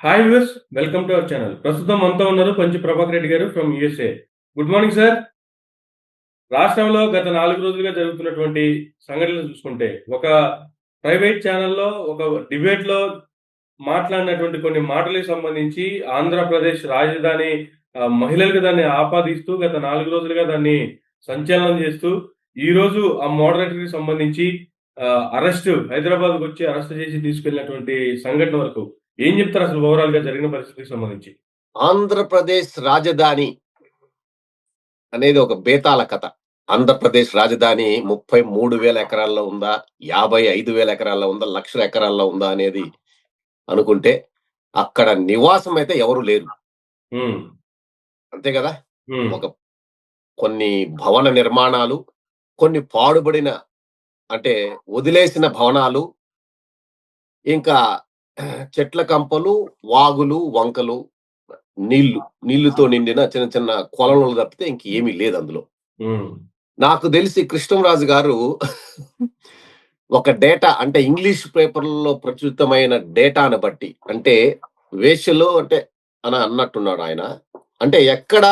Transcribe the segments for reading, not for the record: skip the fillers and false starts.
Hi viewers, welcome to our channel. ప్రస్తుతం మనతో ఉన్నారు పంచి ప్రభాకర్ రెడ్డి గారు from USA. Good morning sir. రాష్ట్రంలో గత 4 రోజులుగా జరుగుతున్నటువంటి సంఘటనలు చూసుకుంటే, ఒక ప్రైవేట్ ఛానల్‌లో ఒక డిబేట్‌లో మాట్లాడినటువంటి కొన్ని మాటలకు సంబంధించి ఆంధ్రప్రదేశ్ రాజధాని మహిళలకు దాన్ని ఆపాదిస్తూ గత 4 రోజులుగా దాన్ని సంచలనం చేస్తూ, ఈరోజు ఆ మోడరేటర్‌కి సంబంధించి హైదరాబాద్‌కొచ్చి అరెస్ట్ చేసి తీసుకెళ్ళినటువంటి సంఘటన వరకు ఏం చెప్తారు అసలు ఓవరాల్‌గా జరిగిన పరిస్థితికి సంబంధించి? ఆంధ్రప్రదేశ్ రాజధాని అనేది ఒక బేతాళ కథ. ఆంధ్రప్రదేశ్ రాజధాని 33,000 ఎకరాల్లో ఉందా? 55,000 ఎకరాల్లో ఉందా? లక్షల ఎకరాల్లో ఉందా? అనేది అనుకుంటే అక్కడ నివాసం అయితే ఎవరు లేరు. హ్మ్. అంతే గదా! హ్మ్. ఒక కొన్ని భవన నిర్మాణాలు, కొన్ని పాడుబడిన అంటే వదిలేసిన భవనాలు, ఇంకా చెట్ల కంపలు, వాగులు, వంకలు, నీళ్లుతో నిండిన చిన్న చిన్న కొలనులు తప్పితే ఇంకేమీ లేదు అందులో. హ్మ్. నాకు తెలిసి కృష్ణంరాజు గారు ఒక డేటా అంటే ఇంగ్లీష్ పేపర్‌లో ప్రచురితమైన డేటాను బట్టి అంటే వేశ్యలు అంటే అని అన్నట్టున్నాడు ఆయన. అంటే ఎక్కడ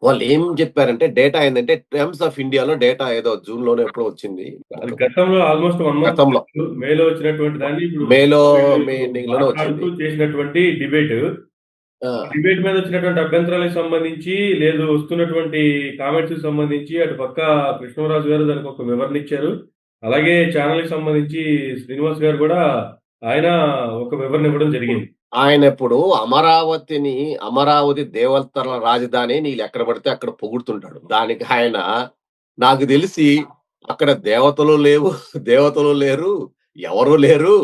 వాళ్ళు ఏం చెప్పారంటే డేటా ఏందంటే టైమ్స్ ఆఫ్ ఇండియాలో డేటా ఏదో జూన్‌లోనో ఎప్పుడో వచ్చింది. అది గతంలో ఆల్‌మోస్ట్ 1 మంత్ గతంలో మేలో వచ్చినటువంటి దాన్ని ఇప్పుడు మేలో మే వీళ్ళు ఎండింగ్‌లోనే మాట్లాడుతూ వచ్చింది. చేసినటువంటి డిబేట్. ఆ! డిబేట్ మీద వచ్చినటువంటి అభ్యంతరాలకు సంబంధించి, లేదు వస్తున్నటువంటి కామెంట్స్‌కి సంబంధించి అటు పక్క కృష్ణరాజు గారు దానికి ఒక వివరణ ఇచ్చారు. అలాగే ఛానెల్‌కి సంబంధించి శ్రీనివాస్ గారు కూడా ఆయన ఒక వివరణ ఇవ్వడం జరిగింది. ఆయనిప్పుడు అమరావతి దేవతల రాజధాని అని ఈళ్ళెక్కడ పడితే అక్కడ పొగుడుతుంటాడు. దానికి ఆయన నాకు తెలిసి అక్కడ దేవతలు లేవు, దేవతలు లేరు, ఎవరు లేరు.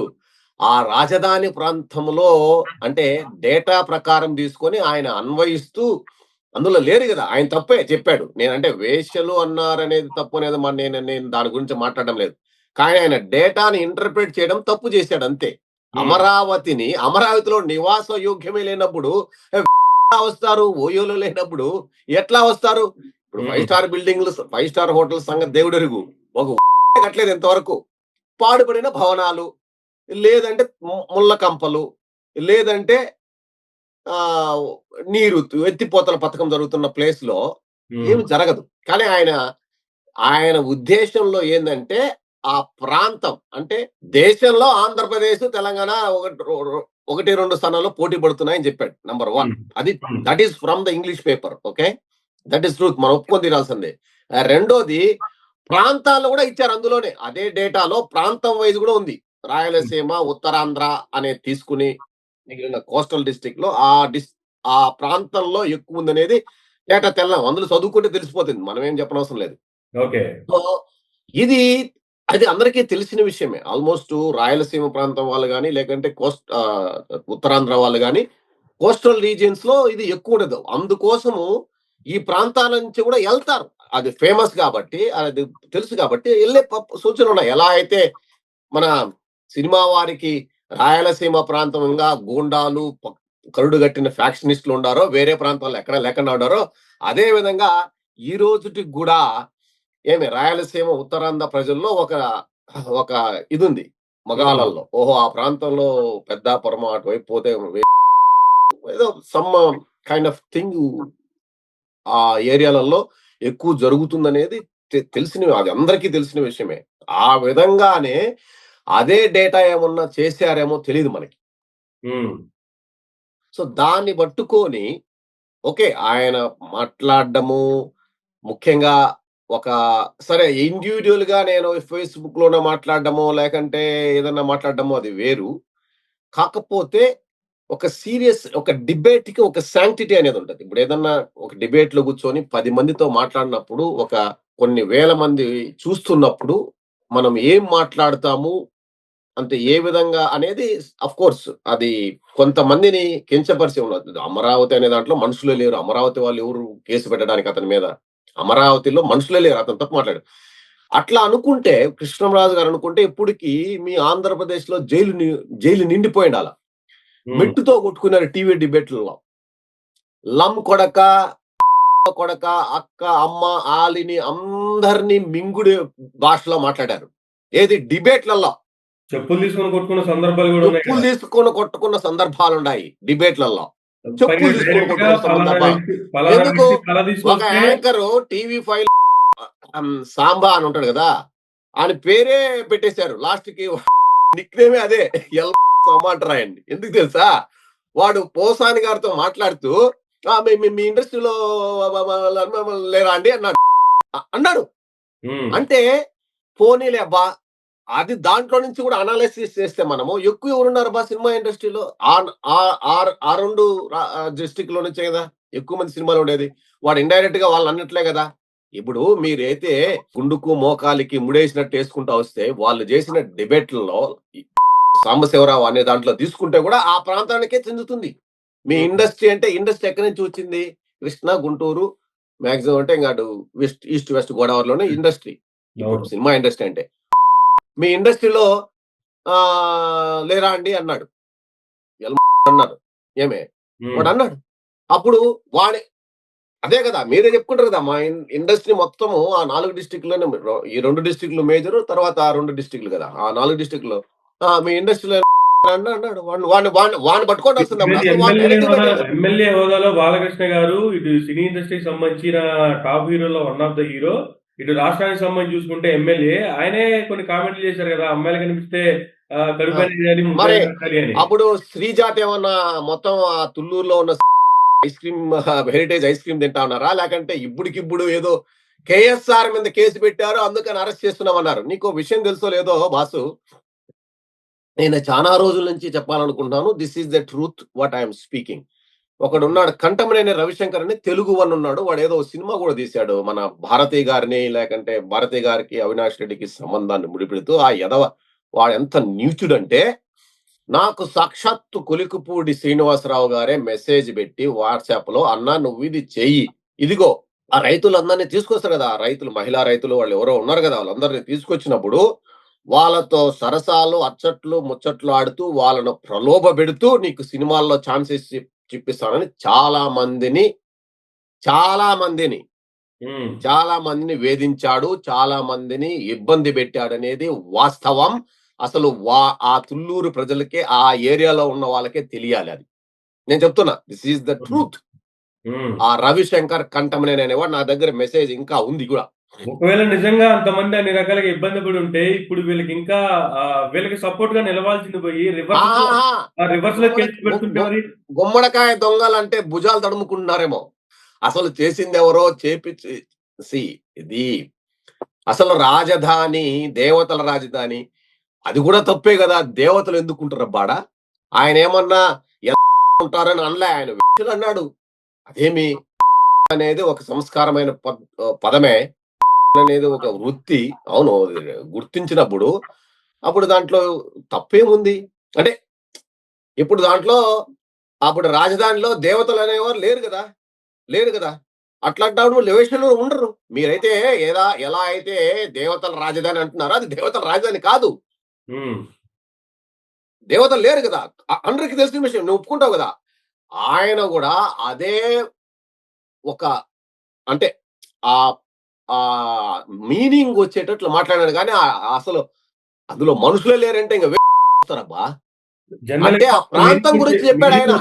ఆ రాజధాని ప్రాంతంలో అంటే డేటా ప్రకారం తీసుకొని ఆయన అన్వయిస్తూ అందులో లేరు గదా! ఆయన తప్పే చెప్పాడు. నేనంటే వేశ్యలు అన్నారనేది తప్పు అనేది నేను నేను దాని గురించి మాట్లాడడం లేదు. కానీ ఆయన డేటాని ఇంటర్ప్రెట్ చేయడం తప్పు చేశాడు అంతే. హ్మ్. అమరావతిలో నివాస యోగ్యమే లేనప్పుడు వస్తారు. ఓయోలో లేనప్పుడు ఎట్లా వస్తారు? ఇప్పుడు హ్మ్. 5 స్టార్ హోటల్ సంగతి దేవుడెరుగు. ఒక కట్టలేదు ఇంతవరకు. పాడుపడిన భవనాలు, లేదంటే ముళ్ళ కంపలు, లేదంటే ఆహ్, ఎత్తిపోతల పథకం జరుగుతున్న ప్లేస్‌లో హ్మ్. ఏమి జరగదు. కానీ ఆయన ఉద్దేశంలో ఏందంటే, ఆ ప్రాంతం అంటే దేశంలో ఆంధ్రప్రదేశ్, తెలంగాణ ఒకటి 2 స్థానాల్లో పోటీ పడుతున్నాయని చెప్పాడు. నంబర్ 1 హ్మ్. అది హ్మ్. That is from the English paper. Okay. That is truth. మనం ఒప్పుకొని తీరాల్సిందే. రెండోది ప్రాంతాలు కూడా ఇచ్చారు అందులోనే. అదే డేటాలో ప్రాంతం వైస్ కూడా ఉంది. హ్మ్. రాయలసీమ, ఉత్తరాంధ్ర అనేది తీసుకొని మిగిలిన కోస్టల్ డిస్ట్రిక్ట్‌లో ఆ ప్రాంతంలో ఎక్కువుందనేది డేటా అందులో చదువుకుంటే తెలిసిపోతుంది. మనమేం చెప్పనవసరం లేదు. ఓకే. సో, ఇది అది అందరికీ తెలిసిన విషయమే. ఆల్‌మోస్టు రాయలసీమ ప్రాంతం వాళ్ళు గాని, లేకంటే ఉత్తరాంధ్ర వాళ్ళు గాని, కోస్టల్ రీజియన్స్‌లో ఇది ఎక్కువుండదు. అందుకోసము ఈ ప్రాంతాల నుంచి కూడా ఎళ్తారు. అది ఫేమస్ గాబట్టి, అది తెలుసు గాబట్టి ఎళ్ళే సూచనలున్నాయి. ఎలా అయితే మన సినిమా వారికి రాయలసీమ ప్రాంతంగా గూండాలు, కరుడుగట్టిన ఫ్యాక్షనిస్టులుండారో, వేరే ప్రాంతాల్లో ఎక్కడ లేకుండా ఉండారో, అదే విధంగా ఈ రోజుటికి గూడా రాయలసీమ, ఉత్తరాంధ్ర ప్రజల్లో ఒక ఇదుంది హ్మ్. మగాళల్లో. ఓహో! ఆ ప్రాంతంలో పెద్దాపురం అటువైపు పోతే ఏదో సమ్ కైండ్ ఆఫ్ థింగ్ ఆ ఏరియాలలో ఎక్కువ జరుగుతుందనేది అది అందరికీ తెలిసిన విషయమే. ఆ విధంగానే అదే డేటా ఏమన్నా చేశారేమో తెలీదు మనకి. హ్మ్. సో, దాన్ని పట్టుకొని ఓకే. ఆయన మాట్లాడడము ముఖ్యంగా ఒక సరే ఇండివిడ్యుయల్‌గా నేను ఫేస్‌బుక్‌లోనే మాట్లాడడమో, లేకంటే ఏదన్నా మాట్లాడడమో అది వేరు. కాకపోతే ఒక డిబేట్‌కి ఒక సాంక్టిటీ అనేదుంటది. ఇప్పుడేదన్నా ఒక డిబేట్‌లో కూర్చొని 10 మందితో మాట్లాడినప్పుడు, కొన్ని వేల మంది చూస్తున్నప్పుడు, మనం ఏం మాట్లాడతాము, అంటే ఏ విధంగా అనేది ఆఫ్‌కోర్స్ అది కొంతమందిని కించపరిచి ఉండదు. అమరావతి అనే దాంట్లో మనుషులే లేరు. అమరావతి వాళ్ళెవరు కేసు పెట్టడానికి అతని మీద. అమరావతిలో మనుషులే లేరు. అతను తప్పు మాట్లాడాడు. అట్లా అనుకుంటే కృష్ణంరాజు గారు అనుకుంటే ఇప్పటికి మీ ఆంధ్రప్రదేశ్‌లో జైలు నిండిపోయిండాల. హ్మ్. మెట్టుతో కొట్టుకున్నారు టీవీ డిబేట్‌లలో. కొడకా, కొడకా, అక్క, అమ్మ, ఆలిని అందరిని మింగుడు భాషలో మాట్లాడారు. ఏది డిబేట్‌లలో. చెప్పులు తీసుకొని కొట్టుకున్న సందర్భాలు కూడా ఉన్నాయి చెప్పులు కదా. తీసుకొని కొట్టుకున్న సందర్భాలున్నాయి డిబేట్‌లలో. పైగా చెప్పులు తీసుకొని డైరెక్ట్ గా కొట్టుకున్న సందర్భాలు. పలానా ఎందుకు? వ్యక్తి తల ఒక తీసుకొస్తే యాంకరు టీవీ5 సాంబా అని ఉంటాడు గదా! ఆయన పేరే పెట్టేశారు. లాస్ట్‌కి నిక్‌నేమే అదే. ఎల్ సాంబా అంటారు ఆయన్ని. ఎందుకు తెలుసా? వాడు పోసాని గారితో మాట్లాడుతూ మీ మీ మీ ఇండస్ట్రీలో లేరా అండి అన్నాడు. అన్నాడు. హ్మ్. అంటే పోనీలే అబ్బా! అది దాంట్లో నుంచి కూడా అనాలిసిస్ చేస్తే మనము ఎక్కువ ఎవరున్నారబ్బా సినిమా ఇండస్ట్రీలో? ఆన్ ఆహ్, ఆర్ ఆ 2 డిస్ట్రిక్ట్‌లో నుంచే గదా! ఎక్కువ మంది సినిమాలు ఉండేది. వాడు ఇండైరెక్ట్‌గా వాళ్ళనన్నట్లే గదా! ఇప్పుడు మీరైతే గుండుకు, మోకాలికి ముడేసినట్టు యేసుకుంటా వస్తే, వాళ్ళు జేసిన డిబేట్‌లలో ఈ సాంబశివరావు అనే దాంట్లో తీసుకుంటే గూడా ఆ ప్రాంతానికే చెందుతుంది. మీ హ్మ్. ఇండస్ట్రీ అంటే ఇండస్ట్రీ ఎక్కడి నుంచి వచ్చింది? కృష్ణా, గుంటూరు మాక్సిమం అంటే ఇంక అటు ఈస్ట్, వెస్ట్ గోదావరిలోనే ఇండస్ట్రీ. ఇప్పుడు అవును. సినిమా ఇండస్ట్రీ అంటే. మీ ఇండస్ట్రీలో లేరా అండి అన్నాడు. ఎల్ అన్నారు. ఏమే? హ్మ్. వాడన్నాడు. అప్పుడు వాడి అదే గదా! మీరే చెప్పుకుంటారు గదా! మా ఇండస్ట్రీ మొత్తము ఆ 4 డిస్ట్రిక్ట్‌లోనే ఈ 2 డిస్ట్రిక్ట్‌లు మేజరు తర్వాత ఆ 2 డిస్ట్రిక్ట్‌లు గదా! ఆ 4 డిస్ట్రిక్ట్‌లో మీ ఇండస్ట్రీలో అన్నాడు. వాడిని పట్టుకోవాల్సింది ఇటువైపు అసలు వాడిని డైరెక్ట్‌గా పట్టేయాలి. ఎమ్మెల్యే హోదాలో బాలకృష్ణ గారు ఇటు సినీ ఇండస్ట్రీకి సంబంధించిన టాప్ హీరోలో వన్ ఆఫ్ ద హీరో. ఇటు రాష్ట్రానికి సంబంధించి చూసుకుంటే ఎమ్మెల్యే. ఆయనే కొన్ని కామెంట్లు చేశారు కదా! అమ్మాయిలు కనిపిస్తే ఆ! కడుపైన చేయాలి, మరి ముద్దైన పెట్టాలి అని. అప్పుడు శ్రీజాత ఏమన్నా మొత్తం ఆ తుళ్ళూరులో ఉన్న ice cream heritage ice cream తింటా ఉన్నారా? లేకంటే ఇప్పుడికిప్పుడు ఏదో కేఎస్ఆర్ మీద కేసు పెట్టారు. అందుకని అరెస్ట్ చేస్తున్నామన్నారు. నీకో విషయం తెలుసో లేదో బాసు, నేను చానా రోజుల నుంచి చెప్పాలనుకుంటున్నాను. This is the truth what I am speaking. ఒకడున్నాడు 'కంఠమనేని రవిశంకర్' అని తెలుగు వన్నున్నాడు. వాడేదో సినిమా గూడా తీశాడు. మన భారతి గారిని లేకంటే భారతి గారికి, అవినాష్ రెడ్డికి సంబంధాన్ని ముడిపెడుతూ ఆ ఎదవ వాడెంత నీచుడంటే, నాకు సాక్షాత్తు కొలికిపూడి శ్రీనివాసరావు గారే మెసేజ్ బెట్టి వాట్సాప్‌లో "అన్నా నువ్విది చెయ్యి. ఇదిగో" ఆ రైతులందరిని తీసుకొస్తారు గదా! ఆ రైతులు మహిళా రైతులు వాళ్ళెవరో ఉన్నారు గదా! వాళ్ళందరిని తీసుకొచ్చినప్పుడు, వాళ్ళతో సరసాలు, అచ్చట్లు, ముచ్చట్లు ఆడుతూ, వాళ్ళను ప్రలోభబెడుతూ, నీకు సినిమాల్లో ఛాన్సెస్ ఇప్పిస్తానని చాలా మందిని, హ్మ్. చాలా మందిని వేధించాడు. చాలా మందిని ఇబ్బంది పెట్టాడనేది వాస్తవం. అసలు ఆ తుళ్ళూరు ప్రజలకే, ఆ ఏరియాలో ఉన్న వాళ్ళకే తెలియాలది. నేను చెప్తున్నా. థిస్ ఈస్ ద హ్మ్. ట్రూత్. హ్మ్. ఆ రవిశంకర్ కంఠమనేని అనేవాడు నా దగ్గర మెసేజ్ ఇంకా ఉంది గూడా. ఒకవేళ నిజంగా అంతమంది అన్ని రకాలుగా ఇబ్బంది పడి ఉంటే, ఇప్పుడు వీళ్ళకి ఇంకా వీళ్ళకి సపోర్ట్‌గా నిలవాల్సింది పోయి ఆహాహా! రివర్స్‌లో గుమ్మడి కేసులు గు పెడుతుంటే గు మరి? గుమ్మడికాయ దొంగలంటే భుజాలు తడుముకుంటున్నారేమో! అసలు చేసిందెవరో ఇది అసలు రాజధాని, దేవతల రాజధాని. అది గూడా తప్పే గదా! దేవతలు ఎందుకుంటారబ్బా ఆడ? ఆయనేమన్నా ఉంటారని అనలే. ఆయన అన్నాడు. అదేమి అనేది ఒక సంస్కారమైన పదమే. అనేది ఒక వృత్తి. అవును. గుర్తించినప్పుడు, అప్పుడు దాంట్లో తప్పేముంది? అంటే ఇప్పుడు దాంట్లో అప్పుడు రాజధానిలో దేవతలనేవారు లేరు గదా! లేరు గదా! అట్లాంటప్పుడు లెవేషన్‌లో ఉండరు. మీరైతే ఎలా అయితే దేవతల రాజధాని అంటున్నారో అది దేవతల రాజధాని కాదు. హ్మ్. దేవతలు లేరు గదా! అందరికి తెలిసిన విషయం. నువ్వు ఒప్పుకుంటావు గదా! ఆయన గూడా అదే ఒక అంటే ఆహ్, మీనింగ్ వచ్చేటట్లు మాట్లాడాడు గానీ అసలు అందులో మనుషులే లేరంటే ఇంక వస్తారబ్బా! అంటే జనరల్‌గా ఆ ప్రాంతం గురించి చెప్పాడాయన.